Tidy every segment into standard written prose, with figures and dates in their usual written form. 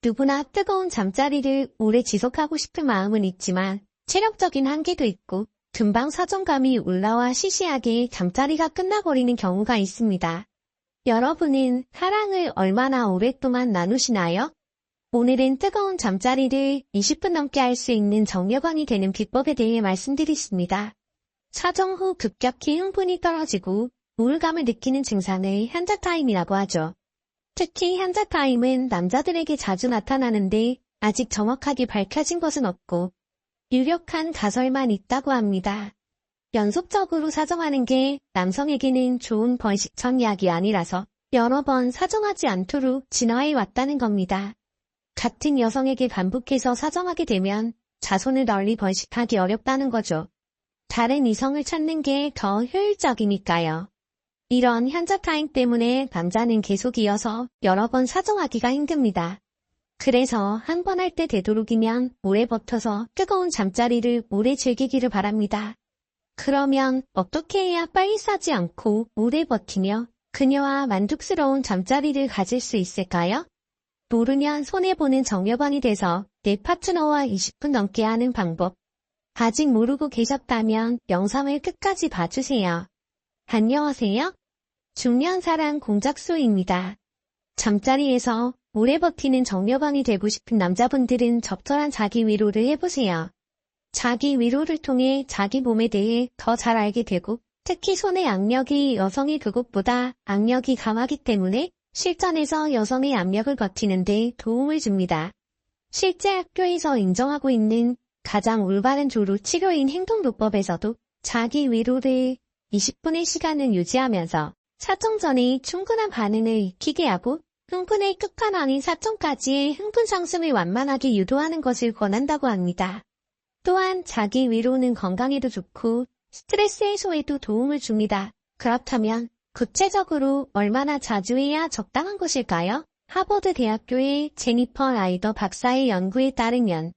누구나 뜨거운 잠자리를 오래 지속하고 싶은 마음은 있지만 체력적인 한계도 있고 금방 사정감이 올라와 시시하게 잠자리가 끝나버리는 경우가 있습니다. 여러분은 사랑을 얼마나 오랫동안 나누시나요? 오늘은 뜨거운 잠자리를 20분 넘게 할 수 있는 정려광이 되는 비법에 대해 말씀드리겠습니다. 사정 후 급격히 흥분이 떨어지고 우울감을 느끼는 증상을 현자타임이라고 하죠. 특히 현자타임은 남자들에게 자주 나타나는데 아직 정확하게 밝혀진 것은 없고 유력한 가설만 있다고 합니다. 연속적으로 사정하는 게 남성에게는 좋은 번식천약이 아니라서 여러 번 사정하지 않도록 진화해 왔다는 겁니다. 같은 여성에게 반복해서 사정하게 되면 자손을 널리 번식하기 어렵다는 거죠. 다른 이성을 찾는 게 더 효율적이니까요. 이런 현자타임 때문에 남자는 계속 이어서 여러 번 사정하기가 힘듭니다. 그래서 한 번 할 때 되도록이면 오래 버텨서 뜨거운 잠자리를 오래 즐기기를 바랍니다. 그러면 어떻게 해야 빨리 싸지 않고 오래 버티며 그녀와 만족스러운 잠자리를 가질 수 있을까요? 모르면 손해보는 정려광이 돼서 내 파트너와 20분 넘게 하는 방법. 아직 모르고 계셨다면 영상을 끝까지 봐주세요. 안녕하세요. 중년사랑 공작소입니다. 잠자리에서 오래 버티는 정려광이 되고 싶은 남자분들은 적절한 자기 위로를 해보세요. 자기 위로를 통해 자기 몸에 대해 더 잘 알게 되고 특히 손의 악력이 여성의 그것보다 악력이 강하기 때문에 실전에서 여성의 압력을 버티는 데 도움을 줍니다. 실제 학교에서 인정하고 있는 가장 올바른 조루 치료인 행동요법에서도 자기 위로를 20분의 시간을 유지하면서 사정 전에 충분한 반응을 익히게 하고 흥분의 끝판왕인 사정까지의 흥분 상승을 완만하게 유도하는 것을 권한다고 합니다. 또한 자기 위로는 건강에도 좋고 스트레스 해소에도 도움을 줍니다. 그렇다면 구체적으로 얼마나 자주 해야 적당한 것일까요? 하버드 대학교의 제니퍼 라이더 박사의 연구에 따르면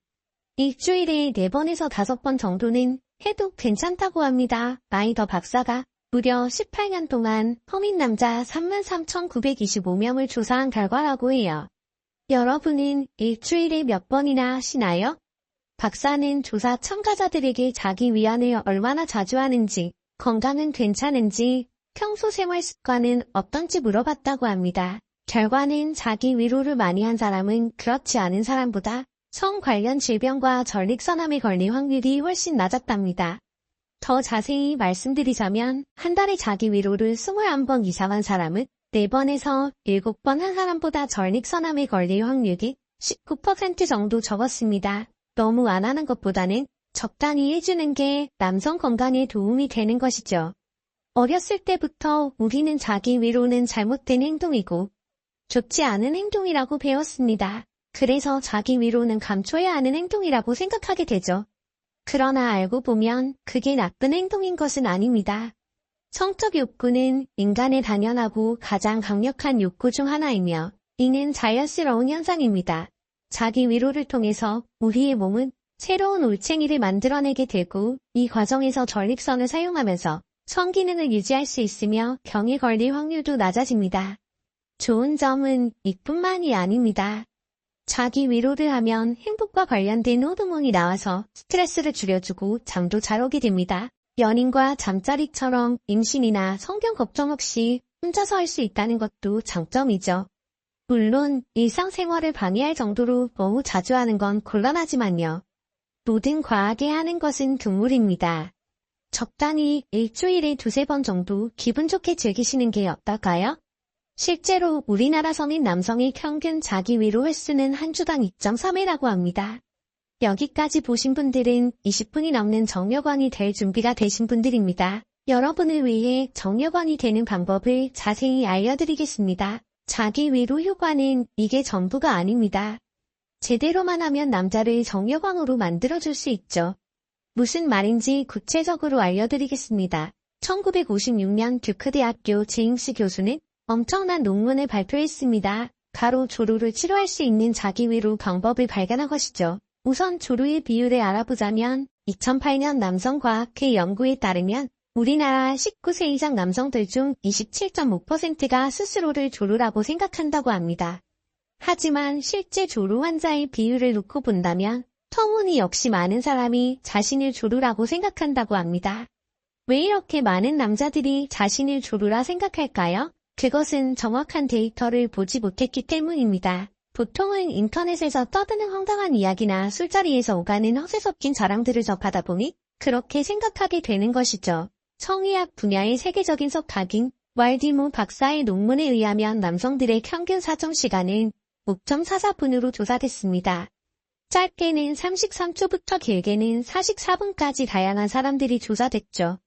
일주일에 4번에서 5번 정도는 해도 괜찮다고 합니다. 라이더 박사가 무려 18년 동안 성인 남자 33,925명을 조사한 결과라고 해요. 여러분은 일주일에 몇 번이나 하시나요? 박사는 조사 참가자들에게 자기 위안을 얼마나 자주 하는지, 건강은 괜찮은지, 평소 생활 습관은 어떤지 물어봤다고 합니다. 결과는 자기 위로를 많이 한 사람은 그렇지 않은 사람보다 성 관련 질병과 전립선암에 걸릴 확률이 훨씬 낮았답니다. 더 자세히 말씀드리자면 한 달에 자기 위로를 21번 이상 한 사람은 4번에서 7번 한 사람보다 전립선암에 걸릴 확률이 19% 정도 적었습니다. 너무 안 하는 것보다는 적당히 해주는 게 남성 건강에 도움이 되는 것이죠. 어렸을 때부터 우리는 자기 위로는 잘못된 행동이고 좋지 않은 행동이라고 배웠습니다. 그래서 자기 위로는 감춰야 하는 행동이라고 생각하게 되죠. 그러나 알고 보면 그게 나쁜 행동인 것은 아닙니다. 성적 욕구는 인간의 당연하고 가장 강력한 욕구 중 하나이며 이는 자연스러운 현상입니다. 자기 위로를 통해서 우리의 몸은 새로운 올챙이를 만들어내게 되고 이 과정에서 전립선을 사용하면서 성기능을 유지할 수 있으며 병에 걸릴 확률도 낮아집니다. 좋은 점은 이뿐만이 아닙니다. 자기 위로를 하면 행복과 관련된 호르몬이 나와서 스트레스를 줄여주고 잠도 잘 오게 됩니다. 연인과 잠자리처럼 임신이나 성경 걱정 없이 혼자서 할 수 있다는 것도 장점이죠. 물론 일상생활을 방해할 정도로 너무 자주 하는 건 곤란하지만요. 모든 과하게 하는 것은 금물입니다. 적당히 일주일에 2-3번 정도 기분 좋게 즐기시는 게 어떨까요? 실제로 우리나라 성인 남성의 평균 자기 위로 횟수는 한 주당 2.3회라고 합니다. 여기까지 보신 분들은 20분이 넘는 정려광이 될 준비가 되신 분들입니다. 여러분을 위해 정려광이 되는 방법을 자세히 알려드리겠습니다. 자기 위로 효과는 이게 전부가 아닙니다. 제대로만 하면 남자를 정려광으로 만들어줄 수 있죠. 무슨 말인지 구체적으로 알려드리겠습니다. 1956년 듀크대학교 제임스 교수는 엄청난 논문을 발표했습니다. 바로 조루를 치료할 수 있는 자기 위로 방법을 발견한 것이죠. 우선 조루의 비율을 알아보자면 2008년 남성과학회 연구에 따르면 우리나라 19세 이상 남성들 중 27.5%가 스스로를 조루라고 생각한다고 합니다. 하지만 실제 조루 환자의 비율을 놓고 본다면 터무니없이 많은 사람이 자신을 조루라고 생각한다고 합니다. 왜 이렇게 많은 남자들이 자신을 조루라 생각할까요? 그것은 정확한 데이터를 보지 못했기 때문입니다. 보통은 인터넷에서 떠드는 황당한 이야기나 술자리에서 오가는 허세 섞인 자랑들을 접하다 보니 그렇게 생각하게 되는 것이죠. 성의학 분야의 세계적인 석학인 왈디모 박사의 논문에 의하면 남성들의 평균 사정 시간은 5.44분으로 조사됐습니다. 짧게는 33초부터 길게는 44분까지 다양한 사람들이 조사됐죠.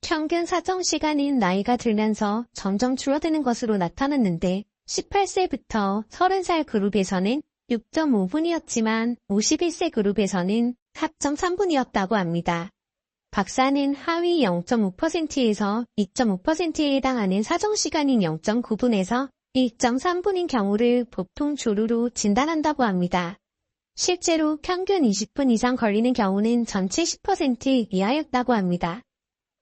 평균 사정 시간은 나이가 들면서 점점 줄어드는 것으로 나타났는데 18세부터 30살 그룹에서는 6.5분이었지만 51세 그룹에서는 4.3분이었다고 합니다. 박사는 하위 0.5%에서 2.5%에 해당하는 사정시간인 0.9분에서 1.3분인 경우를 보통 조루로 진단한다고 합니다. 실제로 평균 20분 이상 걸리는 경우는 전체 10% 이하였다고 합니다.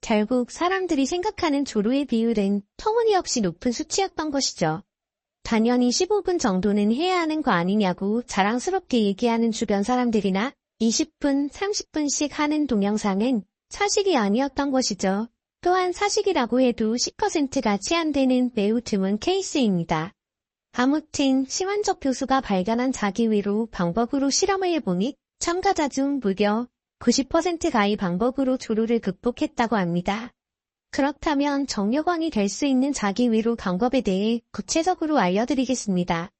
결국 사람들이 생각하는 조루의 비율은 터무니없이 높은 수치였던 것이죠. 당연히 15분 정도는 해야 하는 거 아니냐고 자랑스럽게 얘기하는 주변 사람들이나 20분, 30분씩 하는 동영상은 사실이 아니었던 것이죠. 또한 사실이라고 해도 10%가 채 안 되는 매우 드문 케이스입니다. 아무튼 시완적 교수가 발견한 자기위로 방법으로 실험을 해보니 참가자 중 무려 90%가 이 방법으로 조루를 극복했다고 합니다. 그렇다면 정력왕이 될 수 있는 자기위로 방법에 대해 구체적으로 알려드리겠습니다.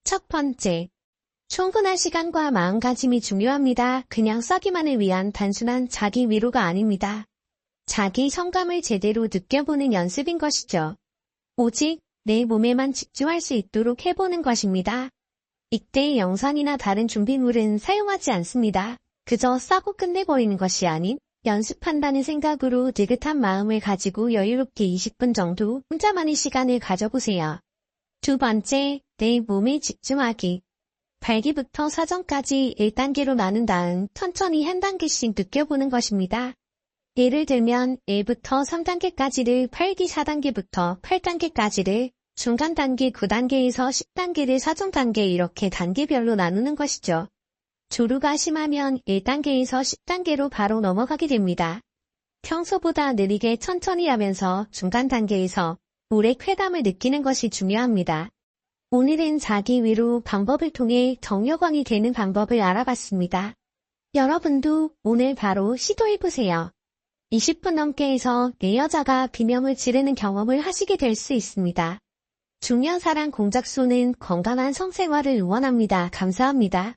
첫 번째, 충분한 시간과 마음가짐이 중요합니다. 그냥 싸기만을 위한 단순한 자기 위로가 아닙니다. 자기 성감을 제대로 느껴보는 연습인 것이죠. 오직 내 몸에만 집중할 수 있도록 해보는 것입니다. 이때 영상이나 다른 준비물은 사용하지 않습니다. 그저 싸고 끝내버리는 것이 아닌 연습한다는 생각으로 느긋한 마음을 가지고 여유롭게 20분 정도 혼자만의 시간을 가져보세요. 두 번째, 내 몸에 집중하기. 발기부터 사정까지 1단계로 나눈 다음 천천히 한 단계씩 느껴보는 것입니다. 예를 들면 1부터 3단계까지를 8기 4단계부터 8단계까지를 중간 단계 9단계에서 10단계를 사정 단계 이렇게 단계별로 나누는 것이죠. 조루가 심하면 1단계에서 10단계로 바로 넘어가게 됩니다. 평소보다 느리게 천천히 하면서 중간 단계에서 오래 쾌감을 느끼는 것이 중요합니다. 오늘은 자기 위로 방법을 통해 정력왕이 되는 방법을 알아봤습니다. 여러분도 오늘 바로 시도해보세요. 20분 넘게 해서 내 여자가 비명을 지르는 경험을 하시게 될 수 있습니다. 중년사랑 공작소는 건강한 성생활을 응원합니다. 감사합니다.